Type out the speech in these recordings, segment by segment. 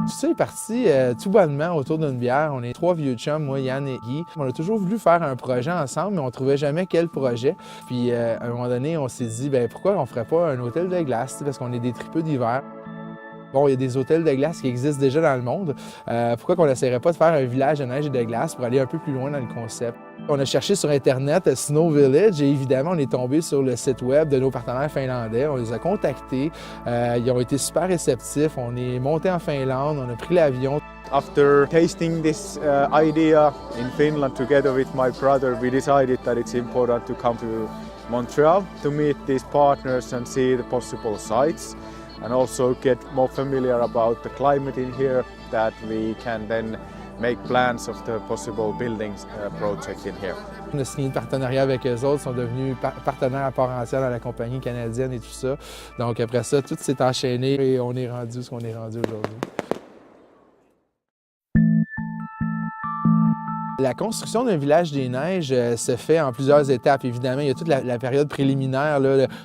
Tout ça est parti tout bonnement autour d'une bière. On est 3 vieux chums, moi, Yann et Guy. On a toujours voulu faire un projet ensemble, mais on trouvait jamais quel projet. Puis à un moment donné, on s'est dit, bien, pourquoi on ferait pas un hôtel de glace, parce qu'on est des tripeux d'hiver. Bon, il y a des hôtels de glace qui existent déjà dans le monde. Pourquoi qu'on n'essaierait pas de faire un village de neige et de glace pour aller un peu plus loin dans le concept? On a cherché sur Internet Snow Village et évidemment, on est tombé sur le site web de nos partenaires finlandais. On les a contactés. Ils ont été super réceptifs. On est monté en Finlande, on a pris l'avion. After tasting this idea in Finland together with my brother, we decided that it's important to come to Montreal to meet these partners and see the possible sites, and also get more familiar about the climate in here, that we can then make plans of the possible buildings project in here. On a signé le partenariat avec eux autres, sont devenus partenaires à part entière dans la compagnie canadienne et tout ça. Donc après ça, tout s'est enchaîné et on est rendu ce qu'on est rendu aujourd'hui. La construction d'un village des neiges se fait en plusieurs étapes. Évidemment, il y a toute la période préliminaire,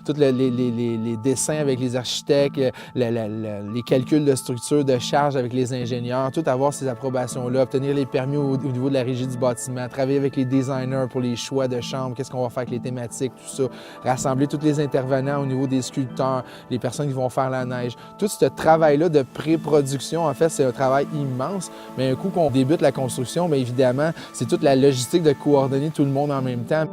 tous les dessins avec les architectes, les calculs de structure, de charge avec les ingénieurs, tout avoir ces approbations-là, obtenir les permis au niveau de la régie du bâtiment, travailler avec les designers pour les choix de chambres, qu'est-ce qu'on va faire avec les thématiques, tout ça, rassembler tous les intervenants au niveau des sculpteurs, les personnes qui vont faire la neige. Tout ce travail-là de pré-production, en fait, c'est un travail immense, mais un coup qu'on débute la construction, bien évidemment, c'est toute la logistique de coordonner tout le monde en même temps.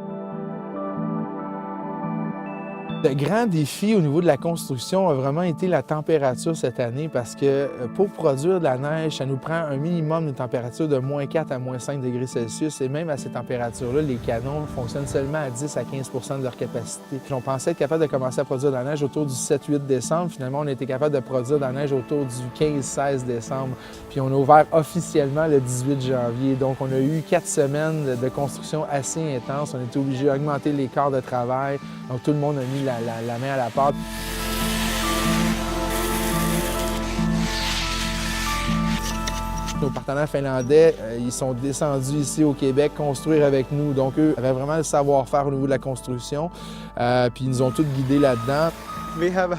Le grand défi au niveau de la construction a vraiment été la température cette année parce que pour produire de la neige, ça nous prend un minimum de température de -4 à -5 degrés Celsius et même à ces températures-là, les canons fonctionnent seulement à 10 à 15 de leur capacité. Puis on pensait être capable de commencer à produire de la neige autour du 7-8 décembre. Finalement, on a été capable de produire de la neige autour du 15-16 décembre. Puis on a ouvert officiellement le 18 janvier. Donc on a eu 4 semaines de construction assez intense. On a été obligé d'augmenter les quarts de travail. Donc tout le monde a mis la main à la pâte. Nos partenaires finlandais, ils sont descendus ici au Québec construire avec nous. Donc eux avaient vraiment le savoir-faire au niveau de la construction. Puis ils nous ont tous guidés là-dedans. We have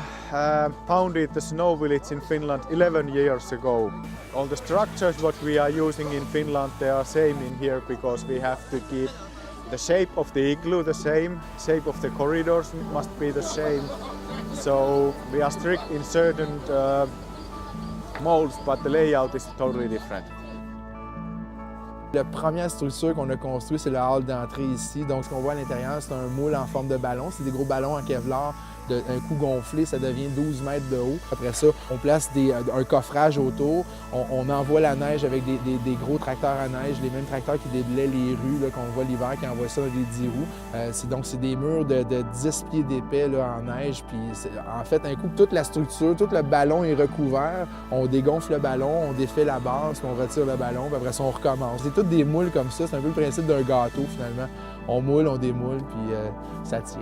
founded the Snow Village in Finland 11 years ago. All the structures what we are using in Finland, they are same in here because we have to keep the shape of the igloo the same, shape of the corridors must be the same. So we are strict in certain molds, but the layout is totally different. La première structure qu'on a construite, c'est le hall d'entrée ici. Donc ce qu'on voit à l'intérieur, c'est un moule en forme de ballon. C'est des gros ballons en Kevlar. Un coup gonflé, ça devient 12 mètres de haut. Après ça, on place un coffrage autour. On envoie la neige avec des gros tracteurs à neige, les mêmes tracteurs qui déblaient les rues qu'on voit l'hiver, qui envoient ça dans des 10 roues. Donc, c'est des murs de 10 pieds d'épais en neige. Puis, en fait, un coup, toute la structure, tout le ballon est recouvert. On dégonfle le ballon, on défait la base, puis on retire le ballon, puis après ça, on recommence. C'est toutes des moules comme ça. C'est un peu le principe d'un gâteau, finalement. On moule, on démoule, puis ça tient.